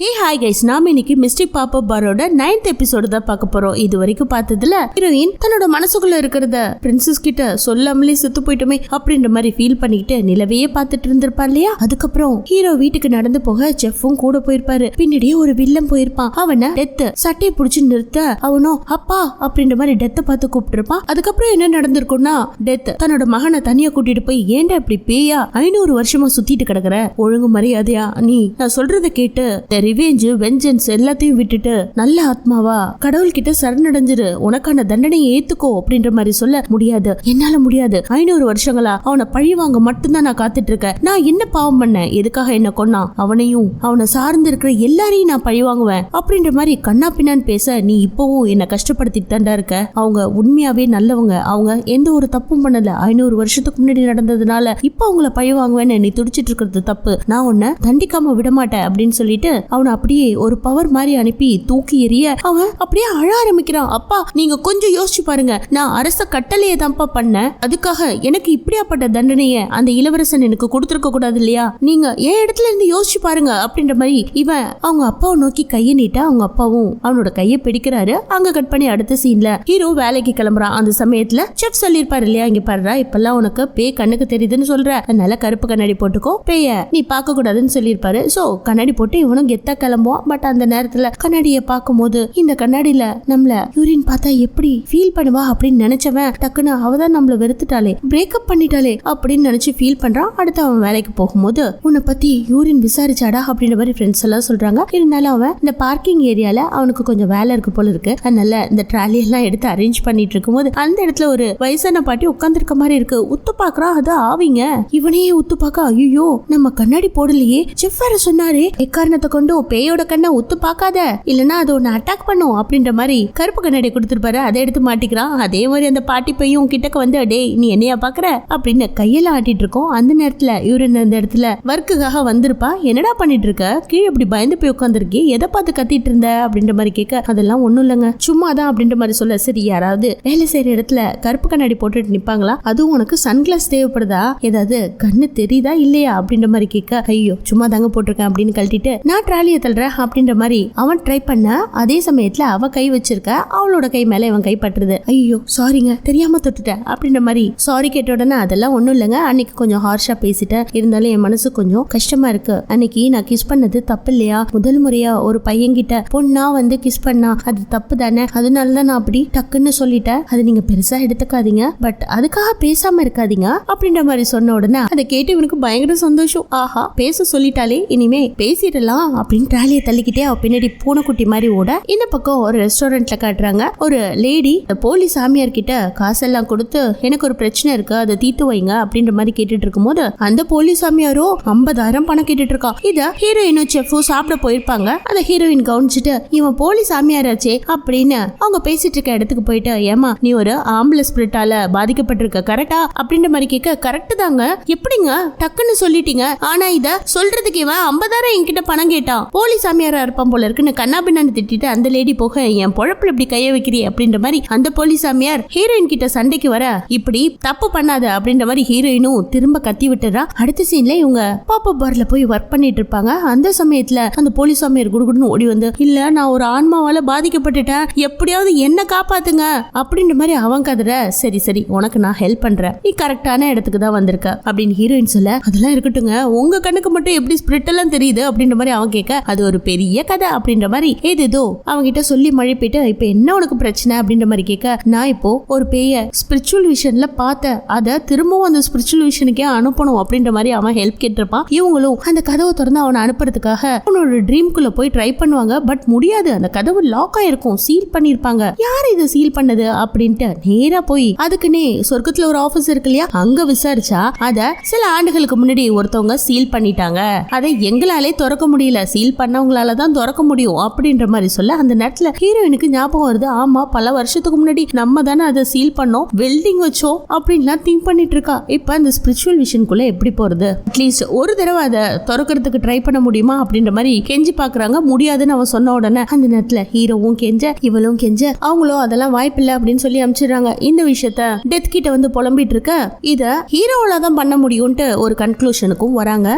Hey hi guys, நாம இன்னைக்கு mystic pop-up பாரோட 9th episode தான் பார்க்க போறோம். இது வரைக்கும் பார்த்ததுல ஹீரோயின் தன்னோட மனசுக்குள்ள இருக்கிறத பிரின்சஸ் கிட்ட சொல்லாமலே செத்து போயிட்டோமே அப்படின்ற மாதிரி ஃபீல் பண்ணிக்கிட்டு நிலவையே பார்த்துட்டு இருந்திருப்பா இல்லையா. அதுக்கப்புறம் ஹீரோ வீட்டுக்கு நடந்து போக செஃப்பும் கூட போயிருப்பாரு. பின்னாடியே ஒரு வில்லன் போயிருப்பான். அவனை டெத் சட்டையை புடிச்சு நிறுத்த அவனும் அப்பா அப்படின்ற மாதிரி டெத்தை பார்த்து கூப்பிட்டு இருப்பான். அதுக்கப்புறம் என்ன நடந்திருக்கும்னா, டெத் தன்னோட மகனை தனியா கூட்டிட்டு போய் ஏன்டா இப்படி பேயா 500 வருஷமா சுத்திட்டு கிடக்குற, ஒழுங்கு மரியாதையா நீ நான் சொல்றதை கேட்டு ரிவெஞ்ச் வெஞ்சன்ஸ் எல்லாத்தையும் விட்டுட்டு நல்ல ஆத்மாவா கடவுள் கிட்ட சரணடைஞ்சிரு, உனக்கான தண்டனையை ஏத்துக்கோ அப்படின்ற மாதிரி சொல்ல முடியாது. என்னால முடியாது. 500 வருஷங்களா அவனை பழி வாங்க மட்டும்தான் நான் காத்துட்டு இருக்கேன். நான் என்ன பாவம் பண்ணேன், எதுக்காக என்ன கொன்னான், அவனையும் அவனை சார்ந்து இருக்கிற எல்லாரையும் நான் பழி வாங்குவேன் அப்படின்ற மாதிரி கண்ணா பின்னான்னு பேச, நீ இப்பவும் என்ன கஷ்டப்படுத்திட்டு தாண்டா இருக்க. அவங்க உண்மையாவே நல்லவங்க, அவங்க எந்த ஒரு தப்பும் பண்ணல. 500 வருஷத்துக்கு முன்னாடி நடந்ததுனால இப்ப அவங்கள பழி வாங்குவேன்னு நீ துடிச்சிட்டு இருக்கிறது தப்பு. நான் உன்னை தண்டிக்காம விட மாட்டேன் அப்படின்னு சொல்லிட்டு அவனை அப்படியே ஒரு பவர் மாதிரி அனுப்பி தூக்கி எறிய அவன் அப்படியே அழ ஆரம்பிக்கிறான். அப்பா நீங்க கொஞ்சம் யோசிச்சு பாருங்க, நான் அரச கட்டளையை தான்ப்பா பண்ணேன், அதுக்காக எனக்கு இப்படியாப்பட்ட தண்டனையை அந்த இளவரசன் எனக்கு கொடுத்துருக்க கூடாது இல்லையா, நீங்க என் இடத்துல இருந்து யோசிச்சு பாருங்க அப்படின்ற மாதிரி இவன் அவங்க அப்பாவை நோக்கி கையை நீட்ட அவங்க அப்பாவும் அவனோட கையை பிடிக்கிறாரு. அங்க கட் பண்ணி அடுத்த சீன்ல ஹீரோ வேலைக்கு கிளம்புறான். அந்த சமயத்துல செஃப் சொல்லிருப்பாரு இல்லையா, இங்க பாருடா இப்பெல்லாம் உனக்கு பேய் கண்ணுக்கு தெரியுதுன்னு சொல்ற, அதனால கருப்பு கண்ணாடி போட்டுக்கோ, பேய நீ பார்க்க கூடாதுன்னு சொல்லிருப்பாரு. சோ கண்ணாடி போட்டு இவனும் கெத்தா கிளம்புவான். பட் அந்த நேரத்துல கண்ணாடியை பார்க்கும் போது இந்த கண்ணாடியில நம்மள யூரின் பார்த்தா எப்படி ஃபீல் பண்ணுவா அப்படின்னு நினைச்சவன் டக்குன்னு அவதான் நம்மள வெறுத்துட்டாலே, பிரேக்கப் பண்ணிட்டாலே அப்படின்னு நினைச்சு ஃபீல் பண்றான். அடுத்து அவன் வேலைக்கு போகும்போது உன்னை பத்தி யூரின் விசாரிச்சாடா அப்படின்ற மாதிரி ஃப்ரெண்ட்ஸ் எல்லாம் சொல்றாங்க. இருந்தாலும் அவன் இந்த பார்க்கிங் ஏரியால அவனுக்கு கொஞ்சம் வேலை இருக்கு போல இருக்கு, அதனால இந்த ட்ராலி எல்லாம் எடுத்து அரேஞ்ச் பண்ணிட்டு இருக்கும் போது அந்த இடத்துல ஒரு வயசான பாட்டி உட்கார்ந்து இருக்க மாதிரி இருக்கு. உத்து பாக்குறான், அது ஆவிங்க. இவனையே உத்து பாக்க, ஐயோ நம்ம கண்ணாடி போடலையே, செஃப் வேற சொன்னாரு எக்காரணத்தை கொண்டு பேயோட கண்ணை உத்து பார்க்காத, இல்லனா அது ஒன்னு அட்டாக் பண்ணும் அப்படின்ற மாதிரி கருப்பு கண்ணாடி கொடுத்துருப்பாரு. அதை எடுத்து மாட்டிக்கிறான். அதே மாதிரி அந்த பாட்டி பையும் கிட்டக்க வந்து டேய் நீ என்னையா பாக்குற அப்படின்னு கையெல்லாம் ஆட்டிட்டு இருக்கோம். அந்த நேரத்துல யூரின் அந்த இடத்துல ஒர்க்குக்காக வந்திருப்பா. என்னடா பண்ணிட்டு இருக்க, கீழே இப்படி பயந்து போய் உட்காந்துருக்கே, எதை பார்த்து கத்திட்டு இருந்த அப்படின்ற மாதிரி கேட்க, அதெல்லாம் ஒண்ணும் இல்லைங்க சும்மா தான் அப்படின்ற மாதிரி சொல்ல, சரி யாராவது வேலை செய்யற இடத்துல கருப்பு கண்ணாடி போட்டுட்டு நிப்பாங்களா, அதுவும் உனக்கு சன்கிளாஸ் தேவைப்படுதா, ஏதாவது கண்ணு தெரியுதா இல்லையா அப்படின்ற மாதிரி கேட்க, ஐயோ சும்மா தாங்க போட்டிருக்கேன் அப்படின்னு கழட்டிட்டு நான் ட்ராலியை தள்ளுறேன் அப்படின்ற மாதிரி அவன் ட்ரை பண்ண, அதே சமயத்துல அவ கை வச்சிருக்க, அவளோட கை மேல இவன் கை பட்டுருது. ஐயோ சாரிங்க தெரியாம தொட்டுட்டேன் அப்படின்ற மாதிரி சாரி கேட்ட உடனே, அதெல்லாம் ஒண்ணும் இல்லைங்க, அன்னைக்கு கொஞ்சம் ஹார்ஷா பேசிட்டேன், இருந்தாலும் என் மனசு கொஞ்சம் கஷ்டமா இருக்கு, அன்னைக்கு நான் கிஸ் பண்ணது தப்பு இல்லையா, முதல் முறையா ஒரு பையன்கிட்ட பொண்ணா வந்து கிஸ் பண்ணா அது தப்பு தானே, அதனாலதான் நான் அப்படி டக்குன்னு சொல்லிட்டேன், அது நீங்க பெருசா எடுத்துக்காதீங்க, பட் அதுக்காக பேசாம இருக்காதீங்க அப்படின்ற மாதிரி சொன்ன உடனே அதை கேட்டு இவனுக்கு பயங்கர சந்தோஷம். ஆஹா பேச சொல்லிட்டாலே இனிமே பேசிடலாம் அப்படின்னு ட்ராலியை தள்ளிக்கிட்டே அவ பின்னாடி பூனைக்குட்டி மாதிரி ஓட, இந்த பக்கம் ஒரு ரெஸ்டாரண்ட்ல காட்டுறாங்க. ஒரு லேடி போலீஸ் சாமியார் கிட்ட காசெல்லாம் கொடுத்து எனக்கு ஒரு பிரச்சனை இருக்கு அதை தீர்த்து வைங்க அப்படின்ற மாதிரி கேட்டுட்டு இருக்கும் போது அந்த போலீஸ் சாமியாரோ 50,000 பணம் கேட்டுட்டு இருக்கான். இத ஹீரோயினும் செஃப்பும் சாப்பிட போயிருப்பாங்க. அந்த ஹீரோயின் கவனிச்சுட்டு இவன் போலீஸ் சாமியாராச்சே அப்படின்னு அவங்க பேசிட்டு இருக்க இடத்துக்கு போயிட்டு, ஏமா நீ ஒரு ஆம்பளை ஸ்பிரிட்டால பாதிக்கப்பட்டிருக்க கரெக்டா அப்படின்ற மாதிரி கேட்க, கரெக்ட் தாங்க, எப்படிங்க டக்குன்னு சொல்லிட்டீங்க, ஆனா இத சொல்றதுக்கு இவன் 50,000 என்கிட்ட பணம் கேட்டான், போலீஸ் சாமியாரா இருப்பான் போல இருக்குன்னு கண்ணா பின்னான்னு திட்டிட்டு அந்த லேடி போக, என் பொழப்புல இப்படி கைய வைக்கிறீ அப்படின்ற மாதிரி அந்த போலீஸ் சாமியார் ஹீரோயின் கிட்ட சண்டைக்கு வர, இப்படி தப்பு பண்ணாத அப்படின்ற மாதிரி ஹீரோயினும் திரும்ப கத்தி விட்டுறா. அடுத்த சீன்ல இவங்க பாப்பப் பார்ல போய் ஒர்க் பண்ணிட்டு இருப்பாங்க. அந்த சமயத்துல அந்த போலீஸ் சாமியார் குடுகுடுன்னு ஓடி வந்து, இல்ல நான் ஒரு ஆன்மாவால பாதிக்கப்பட்டுட்டேன், எப்படியாவது என்ன காப்பாத்துங்க அப்படின்ற மாதிரி அவன் கதற, சரி சரி உனக்கு நான் ஹெல்ப் பண்றேன், நீ கரெக்டான இடத்துக்கு தான் வந்திருக்க அப்படின்னு ஹீரோயின் சொல்ல, அதெல்லாம் இருக்கட்டுங்க உங்க கண்ணுக்கு மட்டும் எப்படி ஸ்பிரிட் எல்லாம் தெரியுது அப்படின்ற மாதிரி அவன் கேட்க, அது ஒரு பெரிய கதை அப்படின்ற மாதிரி ஏதோ அவங்கிட்ட சொல்லி மழைப்பிட்டு, இப்ப என்ன உனக்கு பிரச்சனை அப்படின்ற மாதிரி கேட்க, நான் இப்போ ஒரு பேய ஸ்பிரிச்சுவல் விஷன்ல பார்த்தேன், அதை திரும்பவும் அந்த ஸ்பிரிச்சுவல் விஷனுக்கே அனுப்பணும் அப்படின்ற மாதிரி அவன் ஹெல்ப் கேட்டிருப்பான். இவங்களும் அந்த கதவை திறந்து அவனை அனுப்புறதுக்காக அவனோட ட்ரீம்குள்ள போய் ட்ரை பண்ணுவாங்க. பட் முடியாது, அந்த கதவு லாக் ஆயிருக்கும், சீல் பண்ணிருப்பாங்க. யார் இதை சீல் பண்ணது அப்படின்ட்டு நேரா போய் அதுக்குன்னே சொர்க்கத்துல ஒரு ஆபீஸ் இருக்கு இல்லையா, அங்க விசாரிச்சா அத சில ஆண்டுகளுக்கு முன்னாடி ஒருத்தவங்க சீல் பண்ணிட்டாங்க, அதை எங்களாலே திறக்க முடியல, சீல் பண்ணவங்களால தான் திறக்க முடியும் அப்படின்ற மாதிரி சொல்ல, அந்த நேரத்துல ஹீரோயினுக்கு ஞாபகம் வருது, ஆமா பல வருஷத்துக்கு முன்னாடி நம்ம தானே அதை சீல் பண்ணோம், வெல்டிங் வச்சோம் அப்படின்லாம் திங்க் பண்ணிட்டு இருக்கா. இப்ப அந்த ஸ்பிரிச்சுவல் விஷனுக்குள்ள எப்படி போறது, அட்லீஸ்ட் ஒரு தடவை அதை திறக்கிறதுக்கு ட்ரை பண்ண முடியுமா அப்படின்ற மாதிரி கெஞ்சி பாக்குறாங்க. முடியாதுன்னு அவன் சொன்ன உடனே அந்த நேரத்துல ஹீரோவும் கெஞ்ச இவளும் கெஞ்ச, அவங்களும் அதெல்லாம் வாய்ப்பில்லை அப்படின்னு சொல்லி அனுப்பிச்சிடுறாங்க. இந்த விஷயத்த டெத் கிட்ட வந்து புலம்பிட்டு இருக்க, இத ஹீரோவால தான் பண்ண முடியும்ட்டு ஒரு கன்க்ளூஷனுக்கும் வராங்க.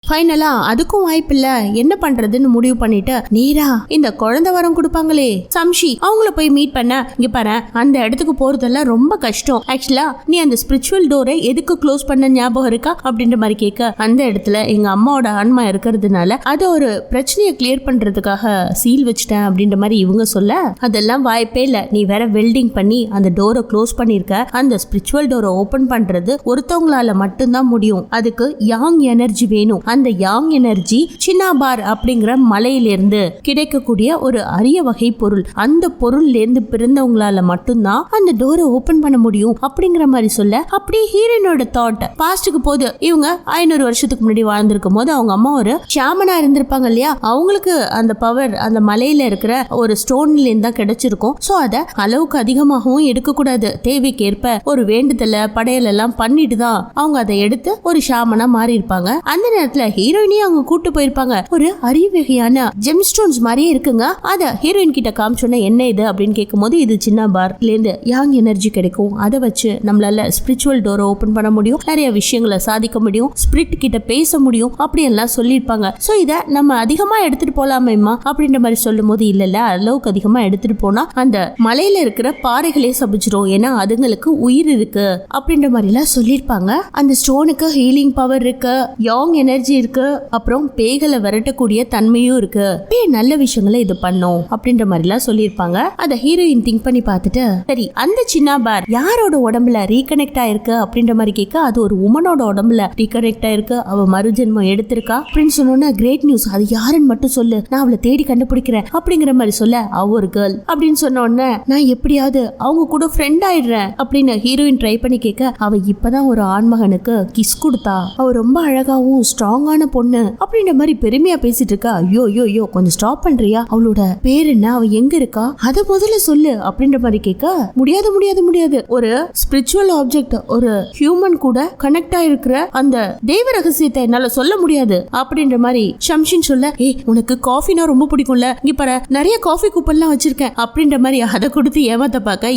ஃபைனலா அதுக்கும் வாய்ப்பில்ல, என்ன பண்றதுன்னு முடிவு பண்ணிட்டு நேரா இந்த குழந்தை வரம் கொடுப்பாங்களே சம்ஷி அவங்கள போய் மீட் பண்ண. இங்க பாரு, அந்த இடத்துக்கு போறதெல்லாம் ரொம்ப கஷ்டம். ஆக்சுவலா நீ அந்த ஸ்பிரிச்சுவல் டோரை எதுக்கு க்ளோஸ் பண்ண ஞாபகம் இருக்கா அப்படின்ற மாதிரி கேட்க, அந்த இடத்துல எங்க அம்மாவோட ஆன்மா இருக்கிறதுனால அது ஒரு பிரச்சனையை கிளியர் பண்றதுக்காக சீல் வச்சிட்டேன் அப்படின்ற மாதிரி இவங்க சொல்ல, அதெல்லாம் வாய்ப்பே இல்ல, நீ வேற வெல்டிங் பண்ணி அந்த டோரை க்ளோஸ் பண்ணிருக்க. அந்த ஸ்பிரிச்சுவல் டோரை ஓபன் பண்றது ஒருத்தவங்களால மட்டும்தான் முடியும். அதுக்கு யாங் எனர்ஜி வேணும். அந்த யாங் எனர்ஜி சின்னாபார் அப்படிங்கிற மலையிலிருந்து கிடைக்கக்கூடிய ஒரு அரிய வகை பொருள். அந்த பொருள்ல இருந்து பிறந்தவங்களால மட்டும்தான் அந்த டோரை ஓபன் பண்ண முடியும் அப்படிங்கிற மாதிரி சொல்ல, அப்படியே ஹீரோயினோட தாட் பாஸ்டுக்கு போது. இவங்க 500 வருஷத்துக்கு முன்னாடி வாழ்ந்திருக்கும் போது அவங்க அம்மா ஒரு ஷாமனா இருந்திருப்பாங்க இல்லையா, அவங்களுக்கு அந்த பவர் அந்த மலையில இருக்கிற ஒரு ஸ்டோன்ல இருந்தா கிடைச்சிருக்கும். சோ அத அளவுக்கு அதிகமாகவும் எடுக்க கூடாது. தேவைக்கேற்ப ஒரு வேண்டுதல படையல் எல்லாம் பண்ணிட்டு தான் அவங்க அதை எடுத்து ஒரு ஷாமனா மாறி இருப்பாங்க. அந்த நேரத்துல ஹீரோயினையும் அவங்க கூட்டு போயிருப்பாங்க. ஒரு அரிய வகையான ஜெம் ஸ்டோன்ஸ் மாதிரியே இருக்குங்க. அத ஹீரோயின் கிட்ட காமிச்சோன்னா என்ன இது அப்படின்னு கேட்கும் போது, இது சின்ன பார்ல இருந்து யாங் எனர்ஜி கிடைக்கும். அதை வச்சு நம்மளால ஸ்பிரிச்சுவல் டோரை ஓபன் பண்ண முடியும், நிறைய விஷயங்களை சாதிக்க முடியும், ஸ்பிரிட் கிட்ட பேச முடியும் அப்படி எல்லாம் சொல்லியிருப்பாங்க. சோ இத நம்ம அதிகமா எடுத்துட்டு போலாமேம்மா அப்படின்ற மாதிரி சொல்லும் போது, இல்ல அளவுக்கு அதிகமா எடுத்துட்டு போனா அந்த மலையில இருக்கிற பாறைகளே சபிச்சிரும், ஏன்னா அதுங்களுக்கு உயிர் இருக்கு அப்படின்ற மாதிரி எல்லாம் சொல்லியிருப்பாங்க. அந்த ஸ்டோனுக்கு ஹீலிங் பவர் இருக்கு, யாங் எனர்ஜி இருக்கு, அப்புறம் பேய்களை விரட்டக்கூடிய தன்மையும் இருக்கு. நல்ல விஷயங்களை இது பண்ணும் அப்படின்ற மாதிரி எல்லாம் சொல்லியிருப்பாங்க. அத ஹீரோயின் திங்க் பண்ணி பார்த்துட்டு, சரி அந்த சின்ன பார் யாரோட உடம்புல ரீகனெக்ட் ஆயிருக்கு அப்படின்ற மாதிரி கேட்க, அது ஒரு உமனோட உடம்புல ரீகனெக்ட் ஆயிருக்கு, அவ மறுஜென்மம் எடுத்திருக்கா அப்படின்னு சொன்னோன்னா, கிரேட் நியூஸ், அது யாருன்னு மட்டும் சொல்லு, நான் அவளை தேடி கண்டுபிடிக்கிறேன் அப்படிங்கிற மாதிரி சொல்ல, அவ ஒரு கேர்ள் அப்படின்னு சொன்ன உடனே, நான் எப்படியாவது அவங்க கூட ஃப்ரெண்ட் ஆயிடுறேன் அப்படின்னு ஹீரோயின் ட்ரை பண்ணி கேட்க, அவ இப்பதான் ஒரு ஆண்மகனுக்கு கிஸ் கொடுத்தா, அவ ரொம்ப அழகாவும் ஸ்ட்ராங்கான பொண்ணு அப்படின்ற மாதிரி பெருமையா பேசிட்டு இருக்கா. ஐயோ ஐயோ ஐயோ கொஞ்சம் ஸ்டாப் பண்றியா, அவளோட பேர் என்ன, அவ எங்க இருக்கா, அத முதல்ல சொல்லு அப்படின்ற மாதிரி கேட்க, முடியாது முடியாது முடியாது, ஒரு ஸ்பிரிச்சுவல் ஆப்ஜெக்ட் ஒரு ஹியூமன் கூட கனெக்ட் ஆயிருக்கிற அந்த தெய்வ ரகசியத்தை என்னால சொல்ல முடியாது அப்படின்ற மாதிரி ஷம்ஷின் சொல்ல, உனக்கு காஃபினா ரொம்ப பிடிக்கும்ல, இங்க பாரு நிறைய காஃபி கூப்பன்லாம் வச்சிருக்கேன் அப்படின்ற மாதிரி அதை கொடுத்து ஏமாத்த பார்க்க,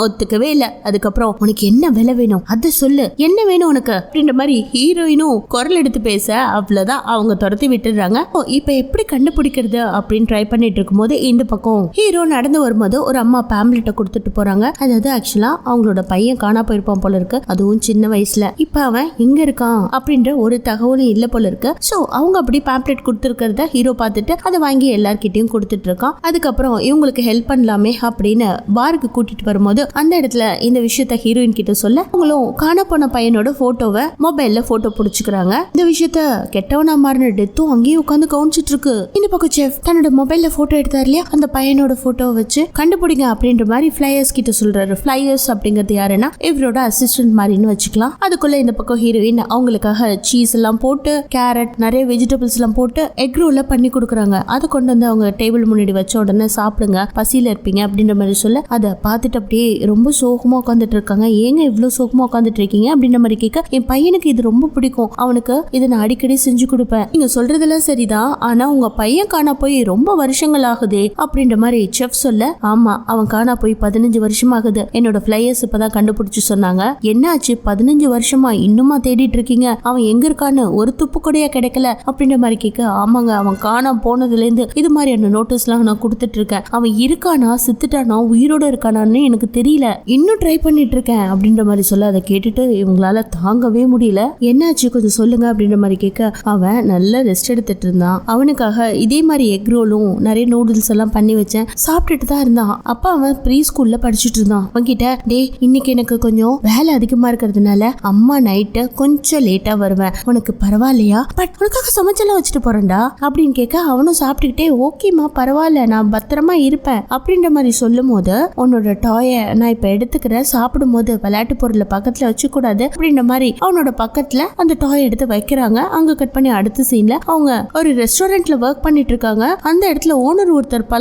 ஒத்துக்கவே இல்ல. அதுக்கப்புறம் உனக்கு என்ன விலை வேணும் அதை சொல்லு, என்ன வேணும் உனக்கு அப்படின்ற மாதிரி ஹீரோயினும் குரல் எடுத்து பேச, அவ்வளவுதான் அவங்க துரத்தி விட்டுறாங்க. இப்ப எப்படி கண்டுபிடிக்கிறது அப்படின்னு ட்ரை பண்ணிட்டு இருக்கும் போது, இந்த பக்கம் ஹீரோ நடந்து வரும்போது ஒரு அம்மா பேம்லெட்டை கொடுத்துட்டு போறாங்க. அதாவது ஆக்சுவலா அவங்களோட பையன் காணா போயிருப்பான் போல இருக்கு, அதுவும் சின்ன வயசுல. இப்ப அவன் எங்க இருக்கான் அப்படின்ற ஒரு தகவலும் இல்ல போல இருக்கு. சோ அவங்க அப்படி பேம்லெட் கொடுத்துருக்கிறத ஹீரோ பார்த்துட்டு அதை வாங்கி எல்லார்கிட்டையும் கொடுத்துட்டு இருக்கான். அதுக்கப்புறம் இவங்களுக்கு ஹெல்ப் பண்ணலாமே அப்படின்னு பாருக்கு கூட்டிட்டு வரும்போது, அந்த இடத்துல இந்த விஷயத்த ஹீரோயின் கிட்ட சொல்ல, அவங்களும் காணா போன பையனோட போட்டோவை மொபைல்ல போட்டோ பிடிச்சுக்கிறாங்க. இந்த விஷயத்த கெட்டவனா மாறின டெத்தும் அங்கேயே உட்காந்து கவனிச்சிட்டு இருக்கு. இந்த பக்கம் செஃப் தன்னோட மொபைல்ல போட்டோ எடுத்தாரு இல்லையா, அந்த பையனோட போட்டோவை வச்சு கண்டுபிடிங்க அப்படின்ற மாதிரி ஃபிளையர்ஸ் கிட்ட சொல்றாரு. ஃபிளையர்ஸ் அப்படிங்கிறது யாருன்னா இவரோட அசிஸ்டன்ட் மாதிரின்னு வச்சுக்கலாம். அதுக்குள்ள இந்த பக்கம் ஹீரோயின் அவங்களுக்காக சீஸ் எல்லாம் போட்டு, கேரட், நிறைய வெஜிடபிள்ஸ் எல்லாம் போட்டு எக் ரோல பண்ணி கொடுக்குறாங்க. அதை கொண்டு வந்து அவங்க டேபிள் முன்னாடி வச்ச உடனே சாப்பிடுங்க, பசியில இருப்பீங்க அப்படின்ற மாதிரி சொல்ல, அதை பார்த்துட்டு அப்படியே ரொம்ப சோகமா உட்காந்துட்டு இருக்காங்க. ஏங்க இவ்வளவு சோகமா உட்காந்துட்டு இருக்கீங்க அப்படின்ற மாதிரி கேட்க, என் பையனுக்கு இது ரொம்ப பிடிக்கும், அவனுக்கு இதை நான் அடிக்கடி செஞ்சு கொடுப்பேன், நீங்க சொல்றதெல்லாம் சரிதான், ஆனா உங்க பையன் காணா போய் ரொம்ப வருஷங்கள் ஆகுதே அப்படின்ற மாதிரி செஃப் சொல்ல, ஆமா அவன் காணா போய் 15 வருஷம் ஆகுது, என்னோட ஃபிளையர்ஸ் இப்பதான் கண்டுபிடிச்சு சொன்னாங்க. என்னாச்சு 15 வருஷமா இன்னுமா தேடிட்டு இருக்கீங்க, அவன் எங்க இருக்கான்னு ஒரு துப்பு கொடையா கிடைக்கல அப்படின்ற மாதிரி கேட்க, ஆமாங்க அவன் காணா போனதுல இருந்து இது மாதிரியான நோட்டீஸ் எல்லாம் நான் கொடுத்துட்டு இருக்கேன், அவன் இருக்கானா செத்துட்டானா உயிரோட இருக்கானான்னு எனக்கு தெரியல, இன்னும் ட்ரை பண்ணிட்டு இருக்கேன் அப்படின்ற மாதிரி சொல்ல, அதை கேட்டுட்டு இவங்களால தாங்கவே முடியல. என்னாச்சு கொஞ்சம் சொல்லுங்க அப்படின்ற மாதிரி கேட்க, அவன் நல்ல ரெஸ்ட் எடுத்துட்டு இருந்தான், அவனுக்காக இதே மாதிரி எக் ரோலும் நிறைய நூடுல்ஸ் எல்லாம் பண்ணி வச்சேன், சாப்பிட்டுட்டு தான் இருந்தான். அப்ப அவன் ப்ரீ ஸ்கூல்ல படிச்சுட்டு இருந்தான். அவன்கிட்ட, டே இன்னைக்கு எனக்கு கொஞ்சம் வேலை அதிகமா இருக்கிறதுனால அம்மா நைட்டு கொஞ்சம் லேட்டா வருவேன், உனக்கு பரவாயில்லையா, பட் உனக்காக சமைச்செல்லாம் வச்சுட்டு போறேன்டா அப்படின்னு கேட்க, அவனும் சாப்பிட்டுக்கிட்டே ஓகேமா பரவாயில்ல நான் பத்திரமா இருப்பேன் அப்படின்ற மாதிரி சொல்லும் போது, உன்னோட டாயை நான் இப்ப எடுத்துக்கிறேன், சாப்பிடும் போது விளையாட்டு பொருளை பக்கத்துல வச்சு கூடாது அப்படின்ற மாதிரி அவனோட பக்கத்துல அந்த டாய் எடுத்து வைக்கிறாங்க. அங்க கட் பண்ணி அடுத்த சீன்ல அவங்க ஒரு ரெஸ்டாரண்ட்ல ஒர்க் பண்ணிட்டு இருக்காங்க. அந்த இடத்துல ஓனர் ஒருத்தர் இருப்பான்,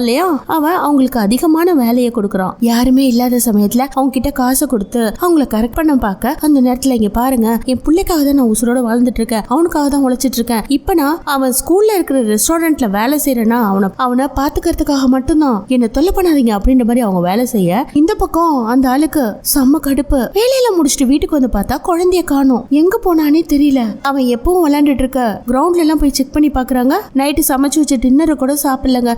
அவன் அவங்களுக்கு அதிகமான வேலையை கொடுக்கறான். யாருமே இல்லாத சமயத்துல அவங்க கிட்ட காசை கொடுத்து அவங்கள கரெக்ட் பண்ண பார்க்க, அந்த நேரத்துல இங்க பாருங்க என் பிள்ளைக்காக தான் நான் உசுரோட வாழ்ந்துட்டு இருக்கேன், அவனுக்காக தான் உழைச்சிட்டு இருக்கேன், இப்ப நான் அவன் ஸ்கூல்ல இருக்கிற ரெஸ்டாரண்ட்ல வேலை செய்யறேன்னா அவனை பாத்துக்கிறதுக்காக மட்டும்தான், என்ன தொல்லை பண்ணாதீங்க அப்படின்ற மாதிரி அவங்க வேலை செய்ய, இந்த பக்கம் அந்த ஆளுக்கு செம்ம கடுப்பு. வேலையில முடிச்சுட்டு வீட்டுக்கு வந்து பார்த்தா குழந்தைய காணோம், எங்க போனானே தெரியல. அவன் எப்பவும் விளையாண்டு விளையாண்டுட்டு இருக்க கிரவுண்ட்ல எல்லாம் போய் செக் பண்ணி பாக்குறாங்க. நைட்டு சமைச்சு வச்ச டின்னரை கூட சாப்பிடலங்க.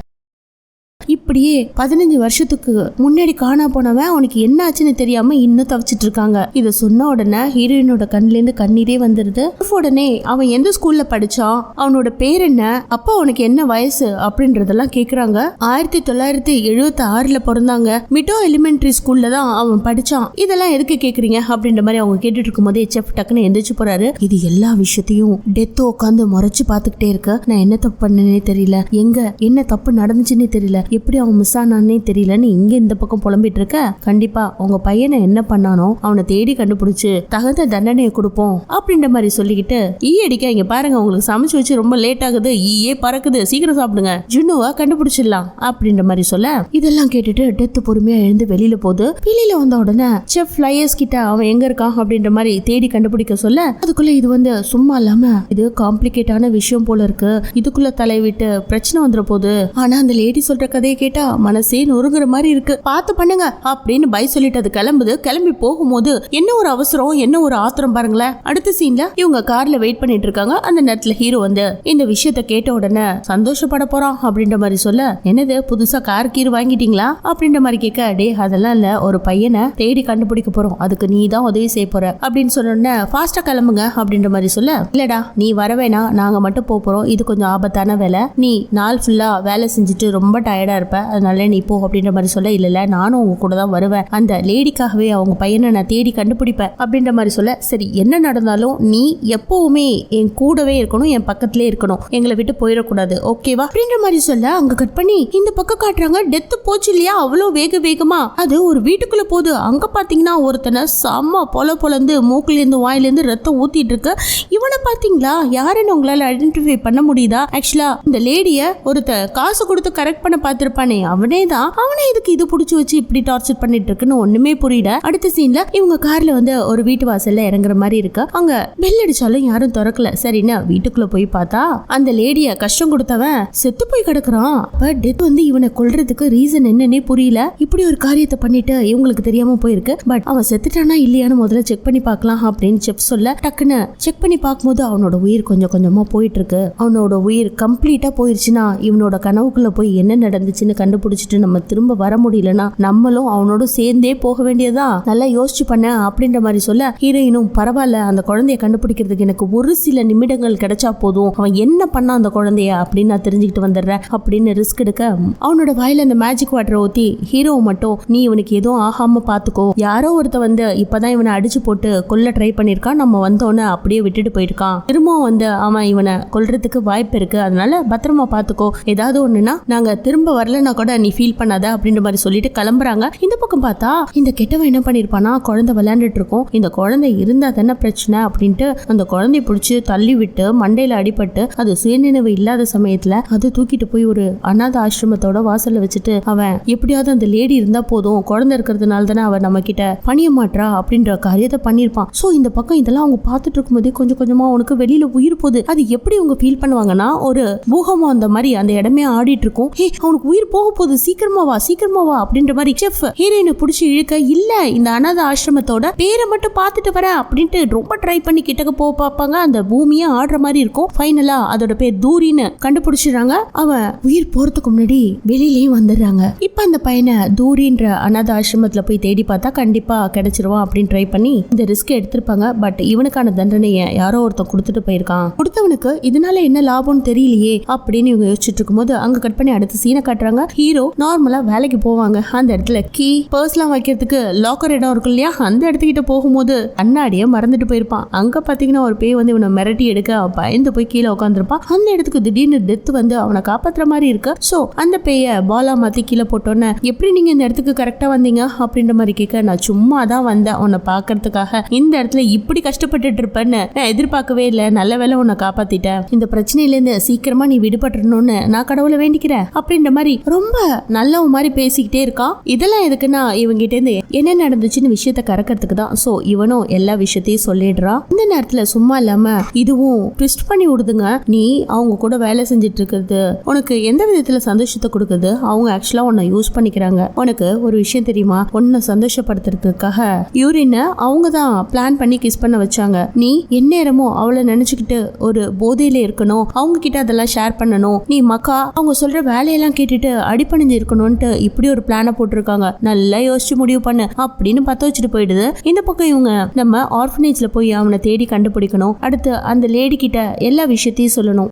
இப்படியே 15 வருஷத்துக்கு முன்னாடி காணா போனவன் அவனுக்கு என்ன ஆச்சுன்னு தெரியாம இன்னும் தவிச்சிட்டு இருக்காங்க. இத சொன்ன உடனே ஹீரோயினோட கண்ணுல இருந்து கண்ணீரே வந்துருது. உடனே அவன் எந்த ஸ்கூல்ல படிச்சான், அவனோட பேர் என்ன, அப்பா அவனுக்கு என்ன வயசு அப்படின்றதெல்லாம் கேக்குறாங்க. 1976ல பிறந்தாங்க. மிட்டோ எலிமெண்டரி ஸ்கூல்ல தான் அவன் படிச்சான். இதெல்லாம் எதுக்கு கேக்குறீங்க அப்படின்ற மாதிரி அவங்க கேட்டுட்டு இருக்கும் போதே செஃப் டக்குன்னு எந்திரிச்சு போறாரு. இது எல்லா விஷயத்தையும் டெத்தோ உட்காந்து முறைச்சு பாத்துக்கிட்டே இருக்கு. நான் என்ன தப்பு பண்ணனே தெரியல, எங்க என்ன தப்பு நடந்துச்சுன்னே தெரியல, எப்படி அவன் மிஸ் ஆனானே தெரியலன்னு இங்க இந்த பக்கம் புலம்பிட்டு இருக்க. கண்டிப்பா உங்க பையனை என்ன பண்ணானோ அவனை தேடி கண்டுபிடிச்சு தகுந்த தண்டனையை கொடுப்போம் அப்படின்ற மாதிரி சொல்லிக்கிட்டு ஈ அடிக்க, இங்க பாருங்க உங்களுக்கு சமைச்சு வச்சு ரொம்ப லேட் ஆகுது, ஈயே பறக்குது, சீக்கிரம் சாப்பிடுங்க, ஜுன்னுவா கண்டுபிடிச்சிடலாம் அப்படின்ற மாதிரி சொல்ல இதெல்லாம் கேட்டுட்டு டெத் பொறுமையா எழுந்து வெளியில போகுது. வெளியில வந்த உடனே செஃப் ஃபிளையர்ஸ் கிட்ட அவன் எங்க இருக்கான் அப்படின்ற மாதிரி தேடி கண்டுபிடிக்க சொல்ல அதுக்குள்ள இது சும்மா இல்லாம இது காம்ப்ளிகேட்டான விஷயம் போல இருக்கு, இதுக்குள்ள தலைவிட்டு பிரச்சனை வந்துட போகுது. ஆனா அந்த லேடி சொல்ற கதையை கேட்டா மனசே நொறுங்குற மாதிரி இருக்கு, பார்த்து பண்ணுங்க அப்படின்னு பை சொல்லிட்டு அது கிளம்புது. கிளம்பி போகும்போது என்ன ஒரு அவசரம், என்ன ஒரு ஆத்திரம் பாருங்களேன். அடுத்த சீன்ல இவங்க கார்ல வெயிட் பண்ணிட்டு இருக்காங்க. அந்த நேரத்துல ஹீரோ இந்த விஷயத்த கேட்ட உடனே சந்தோஷப்பட போறான் அப்படின்ற மாதிரி சொல்ல, என்னது புதுசா கார் கீர் வாங்கிட்டீங்களா அப்படின்ற மாதிரி கேட்க, டே அதெல்லாம் இல்ல, ஒரு பையனை தேடி கண்டுபிடிக்க போறோம், அதுக்கு நீ தான் உதவி செய்ய போற அப்படின்னு சொன்ன ஃபாஸ்டா கிளம்புங்க அப்படின்ற மாதிரி சொல்ல, இல்லடா நீ வரவேனா, நாங்க மட்டும் போறோம், இது கொஞ்சம் ஆபத்தான வேலை, நீ நாள் ஃபுல்லா வேலை செஞ்சுட்டு ரொம்ப டயர்டா இருப்ப, அதனால நீ போ அப்படின்ற மாதிரி சொல்ல, இல்ல நானும் உங்க கூட தான் வருவேன், அந்த லேடிக்காகவே அவங்க பையனை நான் தேடி கண்டுபிடிப்பேன் அப்படின்ற மாதிரி சொல்ல, சரி என்ன நடந்தாலும் நீ எப்பவுமே என் கூடவே இருக்கணும், என் பக்கத்திலே இருக்கணும், எங்களை விட்டு போயிடக்கூடாது, ஓகேவா அப்படின்ற மாதிரி சொல்ல அங்க கட் பண்ணி இந்த பக்கம் காட்டுறாங்க. டெத் போச்சு இல்லையா, அவ்வளோ வேகமா அது ஒரு வீட்டுக்குள்ள போகுது. அங்க பாத்தீங்கன்னா ஒருத்தனை செம்ம பொலந்து மூக்குல இருந்து வாயில இருந்து ரத்தம் ஊத்திட்டு இருக்கு. இவனை பாத்தீங்களா, யாருன்னு உங்களால ஐடென்டிஃபை பண்ண முடியுதா? ஆக்சுவலா இந்த லேடிய ஒருத்த காசு கொடுத்து கரெக்ட் பண்ண பாத்திருப்பானே அவனே தான். அவனை இதுக்கு இது புடிச்சு வச்சு இப்படி டார்ச்சர் பண்ணிட்டு இருக்குன்னு ஒண்ணுமே புரியல. அடுத்த சீன்ல இவங்க கார்ல ஒரு வீட்டு வாசல்ல இறங்குற மாதிரி இருக்கு. அங்க பெல் அடிச்சாலும் யாரும் திறக்கல. சரின்னு வீட்டுக்குள்ள போய் பார்த்தா அந்த லேடிய கஷ்டம் கொடுத்தவன் செத்து போய் கிடக்குறான். பட் டெத் இவனை கொல்றதுக்கு ரீசன் என்னன்னே புரியல. இப்படி ஒரு காரியத்தை பண்ணிட்டு இவங்களுக்கு தெரியாம போயிருக்கு. பட் அவன் செத்துட்டானா இல்லையான்னு முதல்ல செக் பண்ணி பார்க்கலாம் அப்படின்னு செஃப் சொல்ல, டக்குன்னு செக் பண்ணி பார்க்கும்போது அவனோட உயிர் கொஞ்சம் கொஞ்சமா போயிட்டு இருக்கு. அவனோட உயிர் கம்ப்ளீட்டா போயிருச்சுன்னா இவனோட கனவுக்குள்ள போய் என்ன நடந்துச்சுன்னு கண்டுபிடிச்சிட்டு நம்ம திரும்ப வர முடியலன்னா நம்மளும் அவனோட சேர்ந்தே போக வேண்டியதா, நல்லா யோசிச்சு பண்ண அப்படின்ற மாதிரி சொல்ல, ஹீரோயினும் பரவாயில்ல, அந்த குழந்தைய கண்டுபிடிக்கிறதுக்கு எனக்கு ஒரு சில நிமிடங்கள் கிடைச்சா போதும், அவன் என்ன பண்ணா அந்த குழந்தைய அப்படின்னு நான் தெரிஞ்சுக்கிட்டு வந்துடுறேன் அப்படின்னு ரிஸ்க் எடுக்க அவனோட வாயில அந்த மேஜிக் வாட்டரை ஊத்தி ஹீரோ மட்டும் நீ இவனுக்கு எதுவும் ஆகாம பாத்துக்கோ, யாரோ ஒருத்த இப்பதான் இவனை அடிச்சு போட்டு கொல்ல ட்ரை பண்ணிருக்கான், நம்ம வந்தோன்னு அப்படியே விட்டுட்டு போயிருக்கான், திரும்பவும் அவன் இவனை கொல்றதுக்கு வாய்ப்பு இருக்கு, அதனால பத்திரமா பாத்துக்கோ, ஏதாவது ஒண்ணுன்னா நாங்க திரும்ப வரலன்னா கூட நீ ஃபீல் பண்ணாத அப்படின்ற மாதிரி சொல்லிட்டு கிளம்புறாங்க. இந்த பக்கம் பார்த்தா இந்த கெட்டவன் என்ன பண்ணிருப்பானா, குழந்தை விளையாண்டுட்டு இருக்கும், இந்த குழந்தை இருந்தா தானே பிரச்சனை அப்படின்ட்டு அந்த குழந்தைய பிடிச்சி தள்ளி விட்டு மண்டையில அடிபட்டு அது சுயநினைவு இல்லாத சமயத்துல அது தூக்கிட்டு போய் ஒரு அநாத ஆசிரமத்தோட வாசல்ல வச்சுட்டு அவன் எப்படியாவது அந்த லேடி இருந்தா போதும், குழந்தை இருக்கிறதுனால தானே அவன் நம்ம கிட்ட பணிய மாட்டா அப்படின்ற காரியத்தை பண்ணிருப்பான். சோ இந்த பக்கம் இதெல்லாம் அவங்க பார்த்துட்டு இருக்கும்போதே கொஞ்சம் கொஞ்சமா அவனுக்கு வெளியில உயிர் போகுது. அது எப்படி அவங்க ஃபீல் பண்ணுவாங்கன்னா, ஒரு பூகமா அந்த மாதிரி அந்த இடமே ஆடிட்டு இருக்கும். ஹே அவனுக்கு உயிர் போக போகுது, சீக்கிரமா வா அப்படின்ற மாதிரி செஃப் ஹீரோயினை பிடிச்சி இழுக்க, இல்ல இந்த அநாத ஆசிரமத்தோட பேரை மட்டும் பார்த்துட்டு வர அப்படின்ட்டு ரொம்ப ட்ரை பண்ணி கிட்டக்க போக பார்ப்பாங்க. அந்த பூமியே ஆடுற மாதிரி இருக்கும். ஃபைனலா அதோட பேர் தூரின்னு கண்டுபிடிச்சிடுறாங்க. அவன் உயிர் போறதுக்கு முன்னாடி வெளியிலயும் வந்துடுறாங்க. இப்ப அந்த பையனை தூரின்ற அநாத ஆசிரமத்துல போய் தேடி பார்த்தா கண்டிப்பா கிடைச்சிருவான் அப்படின்னு ட்ரை பண்ணி இந்த ரிஸ்க் எடுத்திருப்பாங்க. பட் இவனுக்கான தண்டனைய யாரோ ஒருத்தன் கொடுத்துட்டு போயிருக்கான். கொடுத்தவனுக்கு இதனால என்ன லாபம்னு தெரியலையே அப்படின்னு இவங்க யோசிச்சுட்டு இருக்கும்போது அங்க கட் பண்ணி அடுத்த சீனை காட்டுறாங்க. ஹீரோ நார்மலா வேலைக்கு போவாங்க. அந்த இடத்துல கீ பர்ஸ்லாம் வைக்கிறதுக்கு லாக்கர் இடம் இருக்கு இல்லையா, அந்த இடத்துக்கிட்ட போகும்போது கண்ணாடியை மறந்துட்டு போயிருப்பான். அங்க பாத்தீங்கன்னா ஒரு பேய் இவனை மிரட்டி எடுக்க பயந்து போய் கீழே உட்காந்துருப்பான். அந்த இடத்துக்கு திடீர்னு டெத் அவனை காப்பாத்துற மாதிரி இருக்கு. சோ அந்த பேய பாலா மாத்தி கீழே போட்டோன்னு, எப்படி நீங்க இந்த இடத்துக்கு கரெக்டா வந்தீங்க அப்படின்ற மாதிரி கேட்க, நான் சும்மா தான் வந்தேன் உன்னை பாக்குறதுக்காக, இந்த இடத்துல இப்படி கஷ்டப்பட்டுட்டு இருப்பேன்னு நான் எதிர்பார்க்கவே இல்லை, நல்ல வேலை உன்னை காப்பாத்திட்டேன், இந்த பிரச்சனையில இருந்து சீக்கிரமா நீ விடுபட்டுறணும்னு நான் கடவுளை வேண்டிக்கிறேன் அப்படின்ற மாதிரி ரொம்ப நல்லவ மாதிரி பேசிக்கிட்டே இருக்கான். இதெல்லாம் எதுக்குன்னா இவங்கிட்ட இருந்து என்ன நடந்துச்சுன்னு விஷயத்த கறக்கிறதுக்கு தான். சோ இவனும் எல்லா விஷயத்தையும் சொல்லிடுறான். இந்த நேரத்துல சும்மா இல்லாம இதுவும் ட்விஸ்ட் பண்ணி விடுதுங்க. நீ அவங்க கூட வேலை செஞ்சுட்டு இருக்கிறது உனக்கு எந்த விதத்துல சந்தோஷத்தை கொடுக்குது? அவங்க ஆக்சுவலா உன்னை யூஸ் பண்ணிக்கிறாங்க. உனக்கு ஒரு விஷயம் தெரியுமா? உன்னை சந்தோஷப்படுத்துறதுக்காக யூரின் அவங்க தான் பிளான் பண்ணி கிஸ் பண்ண வச்சாங்க. நீ எந்நேரமும் அவளை நினைச்சுக்கிட்டு ஒரு போதையில இருக்கணும், அவங்க கிட்ட அதெல்லாம் ஷேர் பண்ணணும், நீ மக்கா அவங்க சொல்ற வேலையெல்லாம் கேட்டுட்டு அடிப்பணிஞ்சு இருக்கணும்ட்டு இப்படி ஒரு பிளான போட்டிருக்காங்க. நல்லா யோசிச்சு முடிவு பண்ணு அப்படின்னு பத்த வச்சுட்டு போயிடுது. இந்த பக்கம் இவங்க நம்ம ஆர்ஃபனேஜ்ல போய் அவனை தேடி கண்டுபிடிக்கணும். அடுத்து அந்த லேடி கிட்ட எல்லா விஷயத்தையும் சொல்லணும்.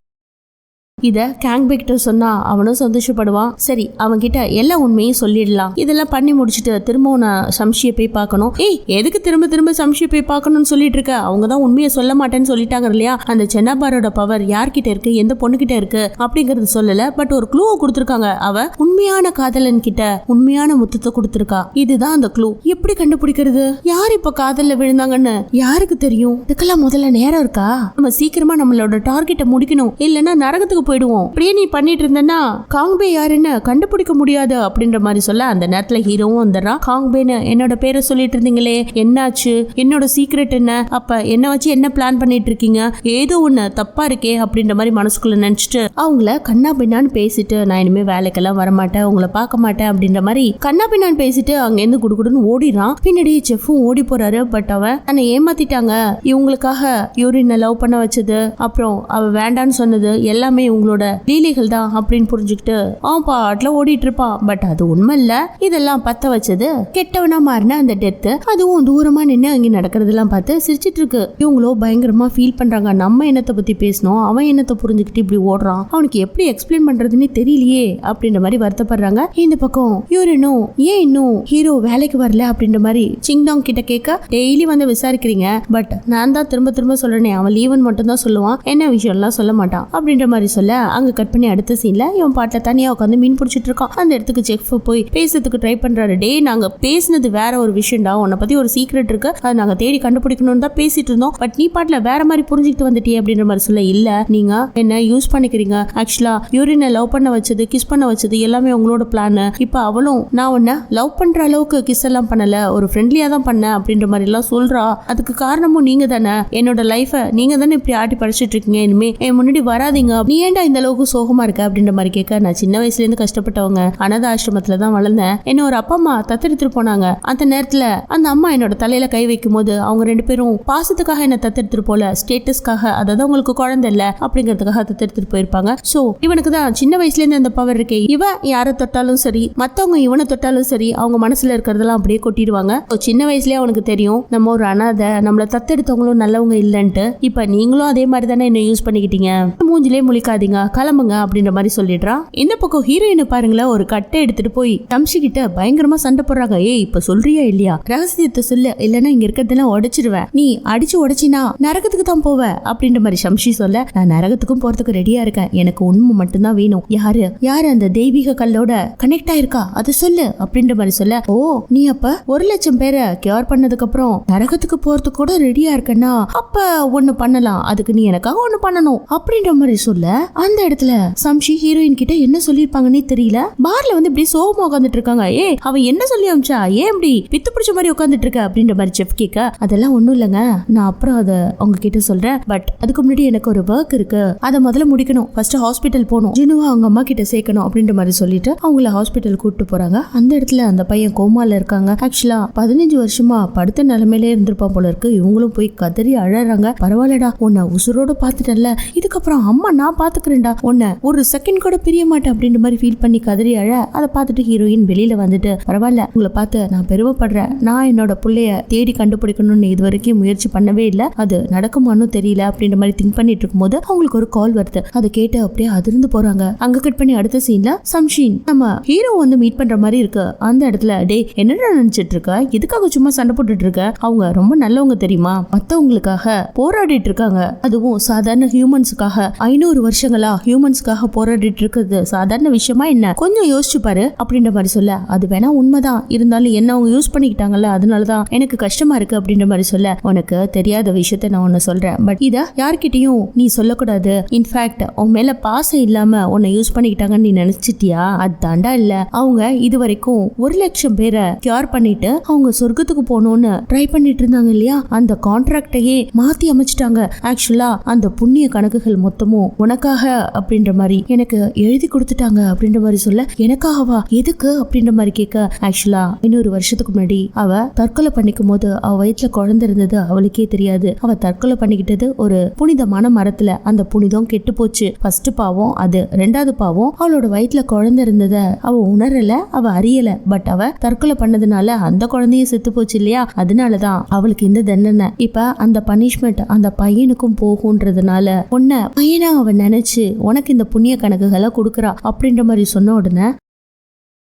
இத கேங்பெக்ட சொன்னா அவனும் சந்தோஷப்படுவான். சரி அவன்கிட்ட எல்லா உண்மையும் சொல்லிடலாம். இதெல்லாம் பண்ணி முடிச்சுட்டு திரும்பவும் நான் சம்ஷியை போய் பார்க்கணும். ஏய் எதுக்கு திரும்ப திரும்ப சம்ஷியை போய் பார்க்கணும்னு சொல்லிட்டு இருக்க? அவங்க தான் உண்மையை சொல்ல மாட்டேன்னு சொல்லிட்டாங்க இல்லையா? அந்த சென்னாபாரோட பவர் யார்கிட்ட இருக்கு, எந்த பொண்ணுகிட்ட இருக்கு அப்படிங்கறது சொல்லல. பட் ஒரு க்ளூவை கொடுத்திருக்காங்க. அவ உண்மையான காதலன் கிட்ட உண்மையான முத்தத்தை கொடுத்திருக்கா. இதுதான் அந்த க்ளூ. எப்படி கண்டுபிடிக்கிறது? யார் இப்ப காதல்ல விழுந்தாங்கன்னு யாருக்கு தெரியும்? இதுக்கெல்லாம் முதல்ல நேரம் இருக்கா? நம்ம சீக்கிரமா நம்மளோட டார்கெட்டை முடிக்கணும், இல்லைன்னா நரகத்துக்கு போயிடுவோம். அப்படியே நீ பண்ணிட்டு இருந்தனா காங்பே யாருன்னு கண்டுபிடிக்க முடியாது அப்படின்ற மாதிரி சொல்ல அந்த நேரத்துல ஹீரோவும் வந்துடுறான். காங்பேன்னு என்னோட பேரை சொல்லிட்டு இருந்தீங்களே, என்னாச்சு? என்னோட சீக்ரெட் என்ன? அப்ப என்ன வச்சு என்ன பிளான் பண்ணிட்டு இருக்கீங்க? ஏதோ ஒண்ணு தப்பா இருக்கே அப்படின்ற மாதிரி மனசுக்குள்ள நினைச்சிட்டு அவங்கள கண்ணா பின்னான்னு பேசிட்டு நான் இனிமே வேலைக்கெல்லாம் வரமாட்டேன், உங்களை பார்க்க மாட்டேன் அப்படின்ற மாதிரி கண்ணா பின்னான்னு பேசிட்டு அங்க இருந்து குடுகுடுன்னு ஓடிறான். பின்னாடி செஃப்பும் ஓடி போறாரு. பட் அவன் தன்னை ஏமாத்திட்டாங்க. இவங்களுக்காக யூரினை லவ் பண்ண வச்சது, அப்புறம் அவ வேண்டான்னு சொன்னது எல்லாமே உங்களோட லீலைகள் தான் அப்படின்னு புரிஞ்சுக்கிட்டு அவன் பாட்டுல ஓடிட்டு இருப்பான். பட் அது உண்மை இல்ல. இதெல்லாம் பத்த வச்சது கெட்டவனா மாறின அந்த டெத்து. அதுவும் தூரமா நின்று அங்க நடக்கிறதெல்லாம் பார்த்து சிரிச்சிட்டு இருக்கு. இவங்களோ பயங்கரமா ஃபீல் பண்றாங்க. நம்ம என்னத்தை பத்தி பேசணும், அவன் என்னத்தை புரிஞ்சுக்கிட்டு இப்படி ஓடுறான், அவனுக்கு எப்படி எக்ஸ்பிளைன் பண்றதுன்னு தெரியலையே அப்படின்ற மாதிரி வருத்தப்படுறாங்க. இந்த பக்கம் யூரினும் ஏன் இன்னும் ஹீரோ வேலைக்கு வரல அப்படின்ற மாதிரி சிங்டாங் கிட்ட கேட்க டெய்லி வந்து விசாரிக்கிறீங்க, பட் நான் தான் திரும்ப திரும்ப சொல்றேனே அவன் லீவன் மட்டும் தான் சொல்லுவான், என்ன விஷயம் எல்லாம் சொல்ல மாட்டான் அப்படின்ற மாதிரி சொல்ல அங்க கட் பண்ணி அடுத்த சீன்ல இவன் பாட்டுல தனியா உட்காந்து மீன் பிடிச்சிட்டு இருக்கான். அந்த இடத்துக்கு செஃப் போய் பேசுறதுக்கு ட்ரை பண்றாரு. டே நாங்க பேசினது வேற ஒரு விஷயம்டா, உன்னை பத்தி ஒரு சீக்ரெட் இருக்கு, அதை நாங்க தேடி கண்டுபிடிக்கணும்னு தான் பேசிட்டு இருந்தோம், பட் நீ பாட்டுல வேற மாதிரி புரிஞ்சுக்கிட்டு வந்துட்டியே அப்படின்ற மாதிரி சொல்ல, இல்ல நீங்க என்ன யூஸ் பண்ணிக்கிறீங்க, ஆக்சுவலா யூரினை லவ் பண்ண வச்சது கிஸ் பண்ண வச்சது எல்லாமே உங்களோட பிளான். இப்ப அவளும் நான் உன்னை லவ் பண்ற அளவுக்கு கிஸ் எல்லாம் பண்ணல, ஒரு ஃப்ரெண்ட்லியா தான் பண்ண அப்படின்ற மாதிரி எல்லாம் சொல்றா. அதுக்கு காரணமும் நீங்க தானே, என்னோட லைஃப நீங்க தானே இப்படி ஆட்டி படிச்சுட்டு இருக்கீங்க, இனிமே என் முன்னாடி வராதிங்க, நீ ஏன்டா இந்த அளவுக்கு சோகமா இருக்க அப்படின்ற மாதிரி கேட்க, நான் சின்ன வயசுல இருந்து கஷ்டப்பட்டவங்க, அனாத ஆசிரமத்துல தான் வளர்ந்தேன், என்ன ஒரு அப்பா அம்மா தத்தெடுத்துட்டு போனாங்க. அந்த நேரத்துல அந்த அம்மா என்னோட தலையில கை வைக்கும் போது அவங்க ரெண்டு பேரும் பாசத்துக்காக என்ன தத்தெடுத்துட்டு போல, ஸ்டேட்டஸ்க்காக, அதாவது உங்களுக்கு குழந்தை இல்ல அப்படிங்கிறதுக்காக தத்தெடுத்துட்டு போயிருப்பாங்க. சோ இவனுக்கு தான் சின்ன வயசுல இருந்து அந்த பவர் இருக்கே. இவன் யாரை தொட்டாலும் சரி, மத்தவங்க இவனை தொட்டாலும் சரி, அவங்க மனசுல இருக்கிறதெல்லாம் அப்படியே கொட்டிடுவாங்க. சின்ன வயசுலயே அவனுக்கு தெரியும் நம்ம ஒரு அனாதை, நம்மள தத்தெடுத்தவங்களும் நல்லவங்க இல்லன்ட்டு. இப்ப நீங்களும் அதே மாதிரி தானே என்ன யூஸ் பண்ணிக்கிட்டீங்க, மூஞ்சிலே முழிக்காதீங்க, கிளம்புங்க அப்படின்ற மாதிரி சொல்லிடுறான். இந்த பக்கம் ஹீரோயினை பாருங்களேன், ஒரு கட்டை எடுத்துட்டு போய் சம்ஷி கிட்ட பயங்கரமா சண்டை போடுறாங்க. ஏய் இப்ப சொல்றியா இல்லையா, ரகசியத்தை சொல்லு, இல்லன்னா இங்க இருக்கிறதெல்லாம் உடைச்சிருவேன், நீ அடிச்சு உடைச்சினா நரகத்துக்கு தான் போவ அப்படின்ற மாதிரி சம்ஷி சொல்ல, நான் நரகத்துக்கும் போறதுக்கு ரெடியா இருக்கேன், எனக்கு உண்மை மட்டும்தான் வேணும், யாரு அந்த தெய்வீக கல்லோட கனெக்ட் ஆயிருக்கா அதை சொல்லு அப்படின்ற மாதிரி சொல்ல, ஓ நீ அப்ப 1,00,000 பேரை கியூர் பண்ணதுக்கு அப்புறம் நரகத்துக்கு போறதுக்கு கூட ரெடியா இருக்கன்னா அப்ப ஒண்ணு பண்ணலாம், அதுக்கு நீ எனக்காக ஒண்ணு பண்ணணும் அப்படின்ற மாதிரி சொல்ல, அந்த இடத்துல சம்ஷி ஹீரோயின் கிட்ட என்ன சொல்லிருப்பாங்கன்னே தெரியல. பார்ல வந்து இப்படி சோகமா உட்காந்துட்டு இருக்காங்க. ஏ அவ என்ன சொல்லி அமிச்சா, ஏன் இப்படி பித்து பிடிச்ச மாதிரி உட்காந்துட்டு இருக்க அப்படின்ற மாதிரி செஃப் கேட்க, அதெல்லாம் ஒண்ணும் இல்லைங்க, நான் அப்புறம் அதை அவங்க கிட்ட சொல்றேன், பட் அதுக்கு முன்னாடி எனக்கு ஒரு ஒர்க் இருக்கு, அதை முதல்ல முடிக்கணும், ஃபர்ஸ்ட் ஹாஸ்பிட்டல் போகணும், ஜினுவா அவங்க அம்மா கிட்ட சேர்க்கணும் அப்படின்ற மாதிரி சொல்லிட்டு அவங்கள ஹாஸ்பிட்டல் கூப்பிட்டு போறாங்க. அந்த இடத்துல அந்த பையன் கோமால இருக்காங்க. ஆக்சுவலா 15 வருஷமா படுத்த நிலைமையிலே இருந்திருப்பான் போல இருக்கு. இவங்களும் போய் கதறி அழறாங்க. பரவாயில்லடா, உன்னை உசுரோட பாத்துட்டல, இதுக்கப்புறம் அம்மா நான் பாத்துக்கிறேன்டா, உன்னை ஒரு செகண்ட் கூட பிரிய மாட்டேன் அப்படின்ற மாதிரி ஃபீல் பண்ணி கதறி அழ. அதை பார்த்துட்டு ஹீரோயின் வெளியில வந்துட்டு, பரவாயில்ல உங்களை பார்த்து நான் பெருமைப்படுறேன், நான் என்னோட பிள்ளைய தேடி கண்டுபிடிக்கணும்னு இது வரைக்கும் முயற்சி பண்ணவே இல்லை, அது நடக்குமான்னு தெரியல அப்படின்ற மாதிரி திங்க் பண்ணிட்டு இருக்கும்போது அவங்களுக்கு ஒரு கால் வருது. அதை கேட்டு அப்படியே அதிர்ந்து போறாங்க. அங்க கட் பண்ணி அடுத்த சீன்ல சம்ஷீன் நம்ம ஹீரோ வந்து மீட் பண்ற மாதிரி இருக்கு. அந்த இடத்துல டே என்னடா நினைச்சிட்டு இருக்க, எதுக்காக சும்மா சண்டை போட்டுட்டு இருக்க, அவங்க ரொம்ப நல்லவங்க தெரியுமா, மத்தவங்களுக்காக போராடிட்டு இருக்காங்க, அதுவும் சாதாரண ஹியூமன்ஸுக்காக 500 வருஷங்களா ஹியூமன்ஸ்க்காக போராடிட்டு இருக்கிறது சாதாரண விஷயமா என்ன, கொஞ்சம் யோசிச்சு பாரு அப்படின்ற மாதிரி சொல்ல, அது வேணா உண்மைதான், இருந்தாலும் என்ன அவங்க யூஸ் பண்ணிக்கிட்டாங்கல்ல, அதனாலதான் எனக்கு கஷ்டமா இருக்கு அப்படின்ற மாதிரி சொல்ல, உனக்கு தெரியாத விஷயத்த நான் ஒன்னு சொல்றேன், பட் இத யார்கிட்டயும் நீ சொல்லக்கூடாது. இன்ஃபேக்ட் உன் மேல பாசம் இல்லாம உன்னை யூஸ் பண்ணிக்கிட்டாங்கன்னு நீ நினைச்சிட்டியா? அதாண்டா இல்ல, அவங்க இது வரைக்கும் 1,00,000 பேரை கியூர் பண்ணிட்டு அவங்க சொர்க்கத்துக்கு போகணும்னு ட்ரை பண்ணிட்டு இருந்தாங்க இல்லையா, அந்த கான்ட்ராக்டையே மாத்தி அமைச்சிட்டாங்க. ஆக்சுவலா அந்த புண்ணிய கணக்குகள் மொத்தமும் உனக்காக அப்படின்ற மாதிரி எனக்கு எழுதி கொடுத்துட்டாங்க அப்படின்ற மாதிரி சொல்ல, எனக்காகவா, எதுக்கு அப்படின்ற மாதிரி கேட்க, ஆக்சுவலா இன்னொரு வருஷத்துக்கு முன்னாடி அவ தற்கொலை பண்ணிக்கும் போது அவ வயிற்றுல குழந்தை இருந்தது அவளுக்கே தெரியாது. அவ தற்கொலை பண்ணிக்கிட்டது ஒரு புனிதமான மரத்துல. அந்த புனிதம் கெட்டு போச்சு. ஃபர்ஸ்ட் பாவம் அது, ரெண்டாவது பாவம் அவளோட வயிற்றுல குழந்தை இருந்தத அவ உணரல, அவ அறியல. பட் அவ தற்கொலை பண்ணதுனால அந்த குழந்தைய செத்து போச்சு இல்லையா, அதனாலதான் அவளுக்கு இந்த தண்டனை. இப்ப அந்த பனிஷ்மெண்ட் அந்த பையனுக்கும் போகும்ன்றதுனால உன்னை பையனா அவ நினைச்சு உனக்கு இந்த புண்ணிய கணக்குகளை கொடுக்கறா அப்படின்ற மாதிரி சொன்ன உடனே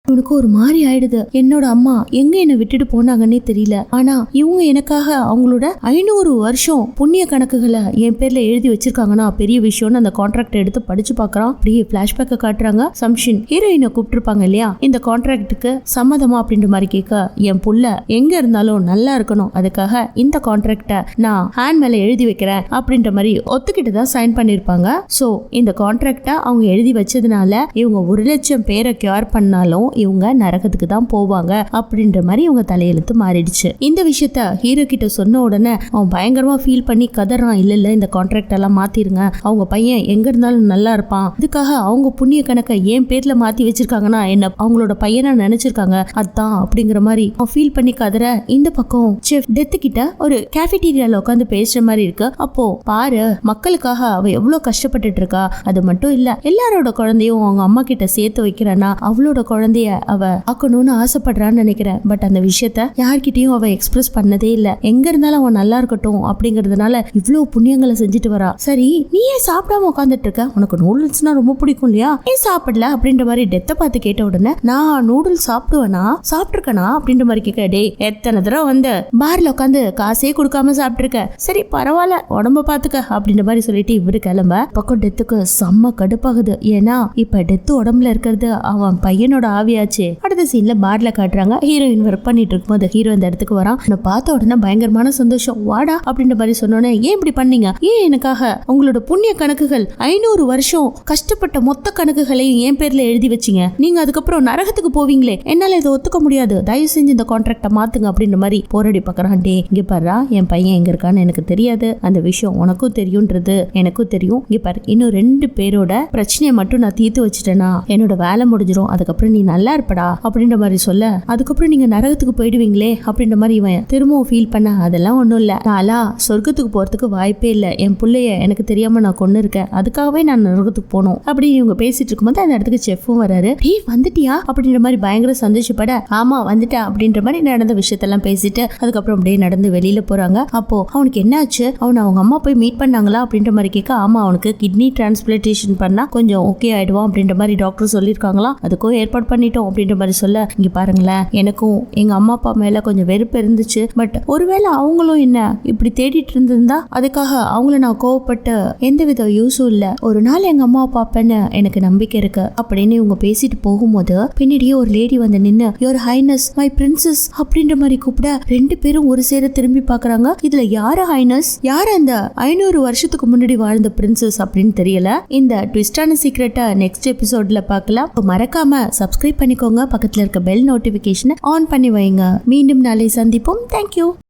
உனக்கு ஒரு மாதிரி ஆயிடுது. என்னோட அம்மா எங்க என்ன விட்டுட்டு போனாங்கன்னே தெரியல, ஆனா இவங்க எனக்காக அவங்களோட 500 வருஷம் புண்ணிய கணக்குகளை என் பேர்ல எழுதி வச்சிருக்காங்கன்னா பெரிய விஷயம்னு அந்த கான்ட்ராக்ட் எடுத்து படிச்சு பாக்குறான். அப்படியே பிளாஷ்பேக்க காட்டுறாங்க. சம்ஷின் ஹீரோயினை கூப்பிட்டுருப்பாங்க இல்லையா, இந்த கான்ட்ராக்டுக்கு சம்மதமா அப்படின்ற மாதிரி கேட்க, என் புள்ள எங்க இருந்தாலும் நல்லா இருக்கணும், அதுக்காக இந்த கான்ட்ராக்ட நான் ஹேண்ட் மேல எழுதி வைக்கிறேன் அப்படின்ற மாதிரி ஒத்துக்கிட்டு தான் சைன் பண்ணிருப்பாங்க. சோ இந்த கான்ட்ராக்ட அவங்க எழுதி வச்சதுனால இவங்க 1,00,000 பேரை கியூர் பண்ணாலும் இவங்க நரகத்துக்கு தான் போவாங்க அப்படின்ற மாதிரி இவங்க தலையெழுத்து மாறிடுச்சு. இந்த விஷயத்த ஹீரோ கிட்ட சொன்ன உடனே அவன் பயங்கரமா ஃபீல் பண்ணி கதறான். இல்ல இந்த கான்ட்ராக்ட் எல்லாம் மாத்திருங்க, அவங்க பையன் எங்க இருந்தாலும் நல்லா இருப்பான், இதுக்காக அவங்க புண்ணிய கணக்கை என் பேர்ல மாத்தி வச்சிருக்காங்கன்னா என்ன அவங்களோட பையனா நினைச்சிருக்காங்க, அதான் அப்படிங்கிற மாதிரி அவன் ஃபீல் பண்ணி கதற, இந்த பக்கம் செஃப் டெத் கிட்ட ஒரு கேஃபிடீரியால உட்காந்து பேசுற மாதிரி இருக்கு. அப்போ பாரு, மக்களுக்காக அவ எவ்வளவு கஷ்டப்பட்டுட்டு இருக்கா, அது மட்டும் இல்ல எல்லாரோட குழந்தையும் அவங்க அம்மா கிட்ட சேர்த்து வைக்கிறானா, அவளோட குழந்தைய அவ ஆக்கணும்னு ஆசைப்படுறான்னு நினைக்கிறேன். பட் அந்த விஷயத்த யார்கிட்டயும் அவ எக்ஸ்பிரஸ் பண்ணதே இல்ல. எங்க இருந்தாலும் அவன் நல்லா இருக்கட்டும் அப்படிங்கறதுனால இவ்வளவு புண்ணியங்களை செஞ்சுட்டு வரா. சரி, நீ ஏன் சாப்பிடாம உட்காந்துட்டு இருக்க, உனக்கு நூடுல்ஸ்னா ரொம்ப பிடிக்கும் இல்லையா, ஏன் சாப்பிடல அப்படின்ற மாதிரி டெத்தை பார்த்து கேட்ட உடனே, நான் நூடுல்ஸ் சாப்பிடுவேனா, சாப்பிட்டுருக்கனா அப்படின்ற மாதிரி கேட்க, டே எத்தனை தடவை வந்து பார்ல உட்காந்து காசே கொடுக்காம சாப்பிட்டுருக்க, சரி பரவாயில்ல உடம்ப பாத்துக்க அப்படின்ற மாதிரி சொல்லிட்டு இவரு கிளம்ப. பக்கம் டெத்துக்கு செம்ம கடுப்பாகுது. ஏன்னா இப்ப டெத்து உடம்புல இருக்கிறது அவன் பையனோட ஆவியாச்சு. அடுத்த சீன்ல பார்ல காட்டுறாங்க. ஹீரோயின் ஒர்க் பண்ணிட்டு இருக்கும்போது ஹீரோ இந்த இடத்துக்கு வரான். பார்த்த உடனே பயங்கரமான சந்தோஷம். வாடா அப்படின்ற மாதிரி சொன்னோன்னே, ஏன் இப்படி பண்ணீங்க, ஏன் எனக்காக உங்களோட புண்ணிய கணக்குகள் 500 வருஷம் கஷ்டப்பட்ட மொத்த கணக்குகளையும் என் பேர்ல எழுதி வச்சீங்க, நீங்க அதுக்கப்புறம் நரகத்துக்கு போவீங்களே, என்னால இதை ஒத்துக்க முடியாது, தயவு செஞ்சு இந்த கான்ட்ராக்ட மாத்துங்க அப்படின்ற மாதிரி போராடி பாக்குறான். டே இங்க பாரு, என் பையன் எங்க இருக்கான்னு எனக்கு தெரியாது, அந்த விஷயம் உனக்கும் தெரியும்ன்றது எனக்கும் தெரியும். இங்க பாரு, இன்னும் 2 பேரோட பிரச்சனையை மட்டும் நான் தீர்த்து வச்சுட்டேன்னா என்னோட வேலை முடிஞ்சிடும், அதுக்கப்புறம் நீ நல்லா இருப்படா அப்படின்ற மாதிரி சொல்ல, அதுக்கப்புறம் நீங்க நரகத்துக்கு போயிடுவீங்களே அப்படின்ற மாதிரி இவன் திரும்பவும் ஃபீல் பண்ண, அதெல்லாம் ஒண்ணும் இல்ல, நாளா சொர்க்கத்துக்கு போறதுக்கு வாய்ப்பே இல்ல, என் பிள்ளைய எனக்கு தெரியாம நான் கொண்டு இருக்கேன், அதுக்காகவே நான் நரகத்துக்கு போனோம் அப்படின்னு இவங்க பேசிட்டு இருக்கும்போது அந்த இடத்துக்கு செஃப்பும் வராரு. டே வந்துட்டியா அப்படின்ற மாதிரி பயங்கர சந்தோஷப்பட, ஆமா வந்துட்டேன் அப்படின்ற மாதிரி நடந்த விஷயத்தெல்லாம் பேசிட்டு அதுக்கப்புறம் அப்படியே நடந்து வெளியில போறாங்க. அப்போ அவனுக்கு என்ன ஆச்சு, அவனை அவங்க அம்மா போய் மீட் பண்ணாங்களா அப்படின்ற மாதிரி கேட்க, ஆமா அவனுக்கு கிட்னி டிரான்ஸ்பிளான்டேஷன் பண்ணா கொஞ்சம் ஓகே ஆயிடுவான் அப்படின்ற மாதிரி டாக்டர் சொல்லியிருக்காங்களா, அதுக்கும் ஏற்பாடு பண்ணிட்டோம் அப்படின்ற மாதிரி சொல்ல, இங்க பாருங்களேன், எனக்கும் எங்க அம்மா அப்பா மேல கொஞ்சம் வெறுப்பு இருந்துச்சு, பட் ஒருவேளை அவங்களும் என்ன இப்படி தேடிட்டு இருந்திருந்தா அதுக்காக அவங்கள நான் கோவப்பட்டு எந்தவித யூஸும் இல்ல, ஒரு நாள் எங்க அம்மா பாப்பேன்னு எனக்கு நம்பிக்கை இருக்கு அப்படின்னு இவங்க பேசிட்டு போகும்போது பின்னாடியே ஒரு லேடி வந்து நின்னு, யுவர் ஹைனஸ் மை பிரின்சஸ் அப்படின்ற மாதிரி கூப்பிட 2 பேரும் ஒரு சேர திரும்பி பாக்குறாங்க. இதுல யாரு ஹைனஸ், யாரு அந்த 500 வருஷத்துக்கு முன்னாடி வாழ்ந்த பிரின்சஸ் அப்படின்னு தெரியல. இந்த ட்விஸ்டான சீக்ரெட்டை நெக்ஸ்ட் எபிசோட்ல பார்க்கலாம். மறக்காம சப்ஸ்கிரைப் பண்ணிக்கோங்க, பக்கத்துல இருக்க பெல் நோட்டிபிகேஷனை ஆன் பண்ணி வைங்க. மீண்டும் நாளை சந்திப்போம். தேங்க்யூ.